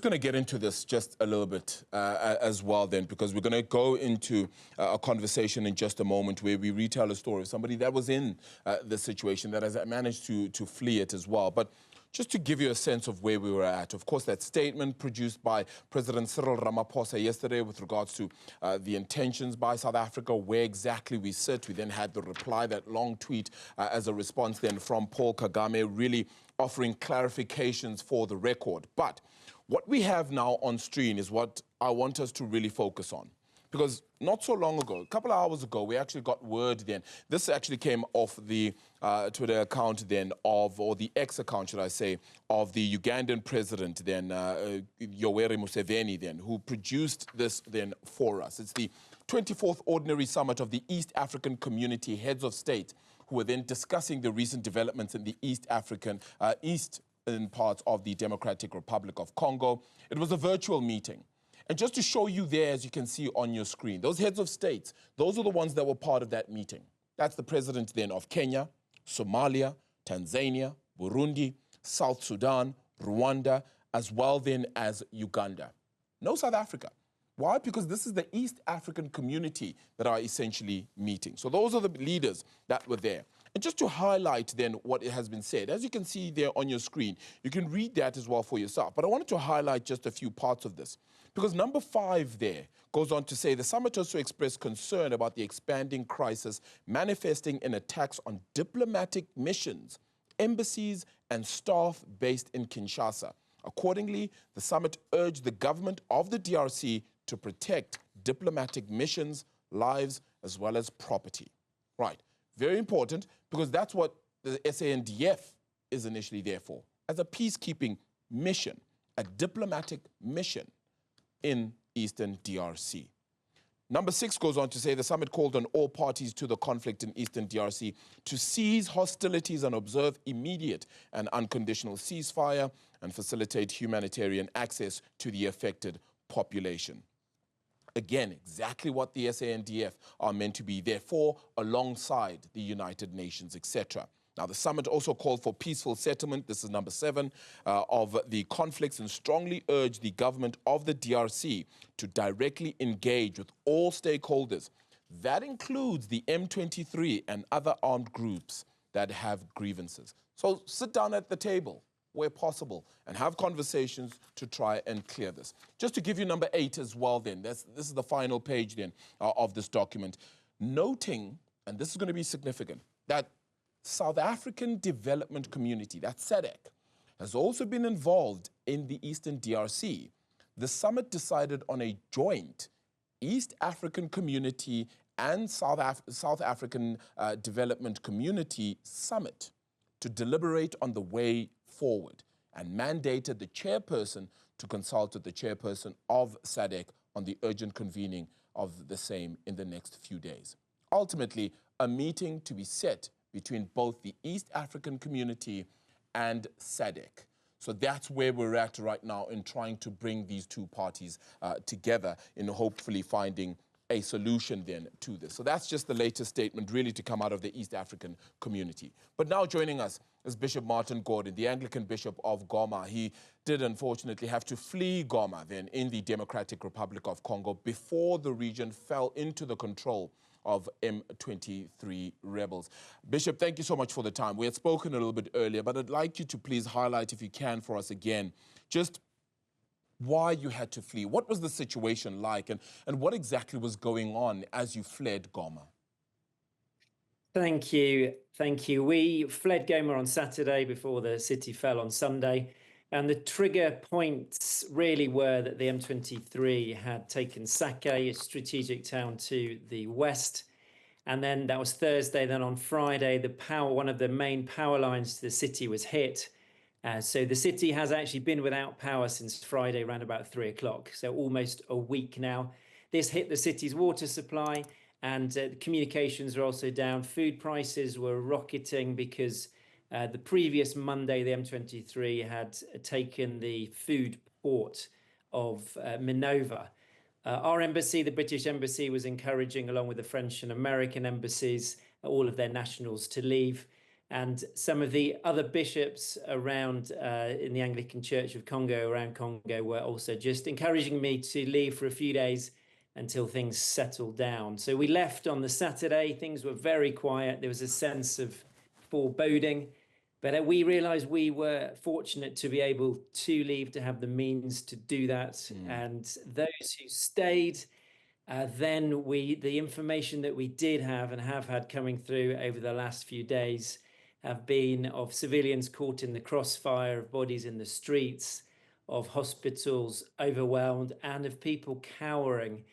Going to get into this just a little bit as well then, because we're going to go into a conversation in just a moment where we retell a story of somebody that was in the situation that has managed to flee it as well. But just to give you a sense of where we were at, of course, that statement produced by President Cyril Ramaphosa yesterday with regards to the intentions by South Africa, where exactly we sit. We then had the reply, that long tweet as a response then from Paul Kagame, really offering clarifications for the record. But what we have now on screen is what I want us to really focus on. Because not so long ago, a couple of hours ago, we actually got word then. This actually came off the Twitter account then of, or the X account, should I say, of the Ugandan president then, Yoweri Museveni then, who produced this then for us. It's the 24th Ordinary Summit of the East African Community Heads of State, who were then discussing the recent developments in the in parts of the Democratic Republic of Congo. It was a virtual meeting. And just to show you there, as you can see on your screen, those heads of states, those are the ones that were part of that meeting. That's the president then of Kenya, Somalia, Tanzania, Burundi, South Sudan, Rwanda, as well then as Uganda. No South Africa. Why? Because this is the East African community that are essentially meeting. So those are the leaders that were there. And just to highlight then what has been said, as you can see there on your screen, you can read that as well for yourself. But I wanted to highlight just a few parts of this. Because number 5 there goes on to say, the summit also expressed concern about the expanding crisis manifesting in attacks on diplomatic missions, embassies, and staff based in Kinshasa. Accordingly, the summit urged the government of the DRC to protect diplomatic missions, lives, as well as property. Right. Very important, because that's what the SANDF is initially there for, as a peacekeeping mission, a diplomatic mission in Eastern DRC. Number 6 goes on to say the summit called on all parties to the conflict in Eastern DRC to cease hostilities and observe immediate and unconditional ceasefire and facilitate humanitarian access to the affected population. Again, exactly what the SANDF are meant to be there for, alongside the United Nations, etc. Now, the summit also called for peaceful settlement, this is number 7, of the conflicts, and strongly urged the government of the DRC to directly engage with all stakeholders. That includes the M23 and other armed groups that have grievances. So sit down at the table where possible and have conversations to try and clear this. Just to give you number 8 as well then, this is the final page then of this document, noting, and this is going to be significant, that South African Development Community, that's SADC, has also been involved in the Eastern DRC. The summit decided on a joint East African Community and South African Development Community Summit to deliberate on the way forward, and mandated the chairperson to consult with the chairperson of SADC on the urgent convening of the same in the next few days. Ultimately, a meeting to be set between both the East African community and SADC. So that's where we're at right now in trying to bring these two parties together in hopefully finding a solution then to this. So that's just the latest statement really to come out of the East African community. But now joining us is Bishop Martin Gordon, the Anglican Bishop of Goma. He did unfortunately have to flee Goma then in the Democratic Republic of Congo before the region fell into the control of M23 rebels. Bishop, thank you so much for the time. We had spoken a little bit earlier, but I'd like you to please highlight, if you can, for us again, just why you had to flee. What was the situation like, and what exactly was going on as you fled Goma? Thank you. Thank you. We fled Goma on Saturday before the city fell on Sunday. And the trigger points really were that the M23 had taken Sake, a strategic town to the west. And then that was Thursday. Then on Friday, one of the main power lines to the city was hit. So the city has actually been without power since Friday around about 3 o'clock. So almost a week now. This hit the city's water supply, and the communications are also down. Food prices were rocketing because the previous Monday, the M23 had taken the food port of Minova. Our embassy, the British embassy, was encouraging, along with the French and American embassies, all of their nationals to leave. And some of the other bishops around in the Anglican Church of Congo, around Congo, were also just encouraging me to leave for a few days until things settled down. So we left on the Saturday. Things were very quiet. There was a sense of foreboding. But we realized we were fortunate to be able to leave, to have the means to do that. And those who stayed, then the information that we did have and have had coming through over the last few days have been of civilians caught in the crossfire, of bodies in the streets, of hospitals overwhelmed, and of people cowering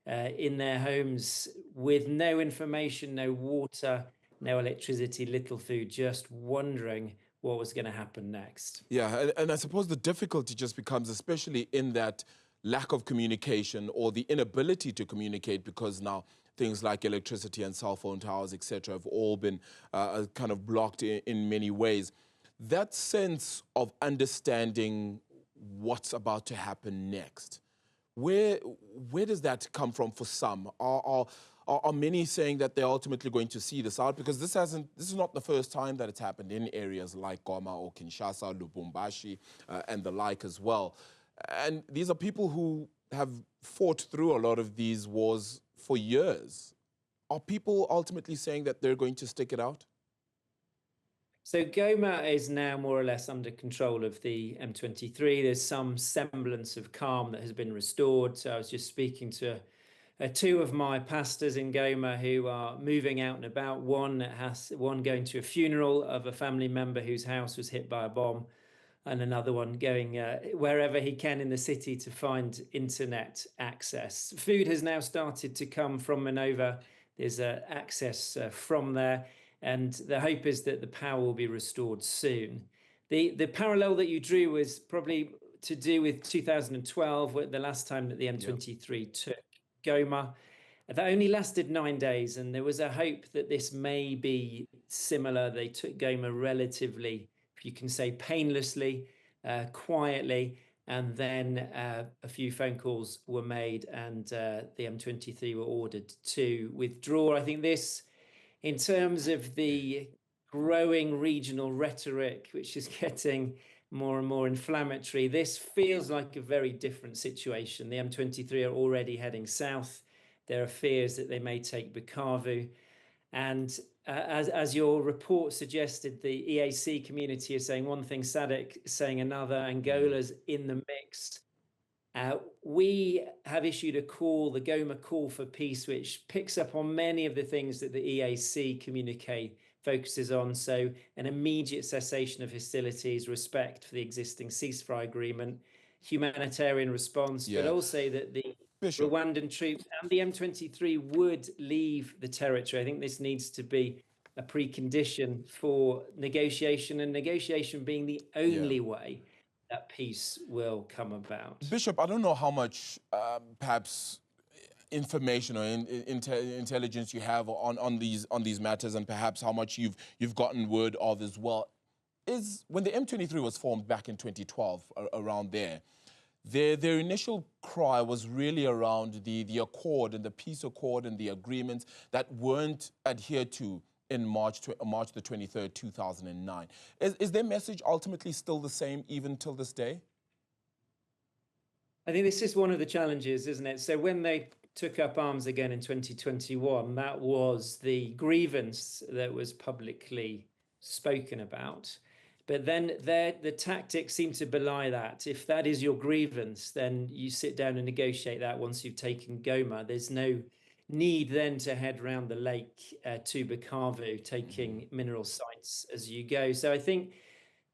in their homes with no information, no water, no electricity, little food, just wondering what was going to happen next. Yeah, and I suppose the difficulty just becomes, especially in that lack of communication or the inability to communicate, because now things like electricity and cell phone towers, etc., have all been kind of blocked in many ways. That sense of understanding what's about to happen next, where does that come from for some? Are many saying that they're ultimately going to see this out? Because this is not the first time that it's happened in areas like Goma or Kinshasa, Lubumbashi, and the like as well. And these are people who have fought through a lot of these wars for years. Are people ultimately saying that they're going to stick it out? So Goma is now more or less under control of the M23. There's some semblance of calm that has been restored. So I was just speaking to two of my pastors in Goma who are moving out and about. One going to a funeral of a family member whose house was hit by a bomb, and another one going wherever he can in the city to find internet access. Food has now started to come from Minova. There's access from there, and the hope is that the power will be restored soon. The parallel that you drew was probably to do with 2012, the last time that the M23 took Goma. That only lasted 9 days, and there was a hope that this may be similar. They took Goma relatively, if you can say, painlessly, quietly, and then a few phone calls were made, and the M23 were ordered to withdraw. I think this, in terms of the growing regional rhetoric, which is getting more and more inflammatory, this feels like a very different situation. The M23 are already heading south. There are fears that they may take Bukavu. And as your report suggested, the EAC community is saying one thing, SADC saying another, Angola's in the mix. We have issued a call, the Goma Call for Peace, which picks up on many of the things that the EAC communique focuses on. So an immediate cessation of hostilities, respect for the existing ceasefire agreement, humanitarian response, but also that the Bishop. Rwandan troops and the M23 would leave the territory. I think this needs to be a precondition for negotiation, and negotiation being the only way that peace will come about. Bishop, I don't know how much perhaps information or intelligence you have on these matters, and perhaps how much you've gotten word of as well. Is when the M23 was formed back in 2012, around there, their initial cry was really around the accord and the peace accord and the agreements that weren't adhered to in March the 23rd, 2009. Is their message ultimately still the same even till this day? I think this is one of the challenges, isn't it? So when they took up arms again in 2021, that was the grievance that was publicly spoken about. But then the tactics seem to belie that. If that is your grievance, then you sit down and negotiate that once you've taken Goma. There's no need then to head around the lake to Bukavu, taking mineral sites as you go. So I think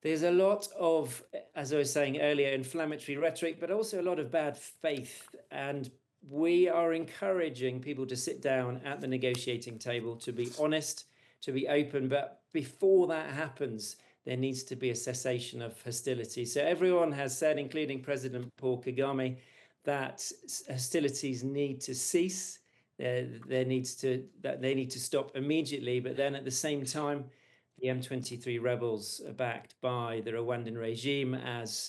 there's a lot of, as I was saying earlier, inflammatory rhetoric, but also a lot of bad faith. And we are encouraging people to sit down at the negotiating table, to be honest, to be open. But before that happens, there needs to be a cessation of hostilities. So everyone has said, including President Paul Kagame, that hostilities need to cease. They need to stop immediately. But then at the same time, the M23 rebels are backed by the Rwandan regime, as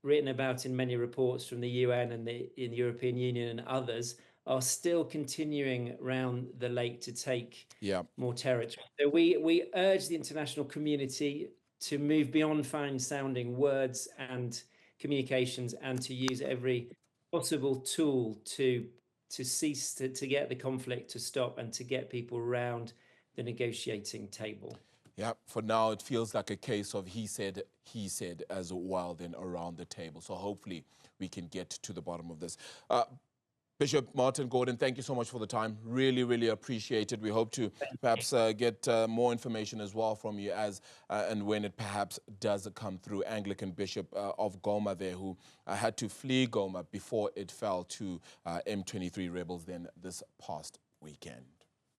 written about in many reports from the UN and in the European Union and others, are still continuing around the lake to take more territory. So we urge the international community to move beyond fine-sounding words and communications and to use every possible tool to cease, to get the conflict to stop and to get people around the negotiating table. Yeah, for now it feels like a case of he said as well then around the table. So hopefully we can get to the bottom of this. Bishop Martin Gordon, thank you so much for the time. Really, really appreciate it. We hope to perhaps get more information as well from you as and when it perhaps does come through. Anglican Bishop of Goma there, who had to flee Goma before it fell to M23 rebels then this past weekend.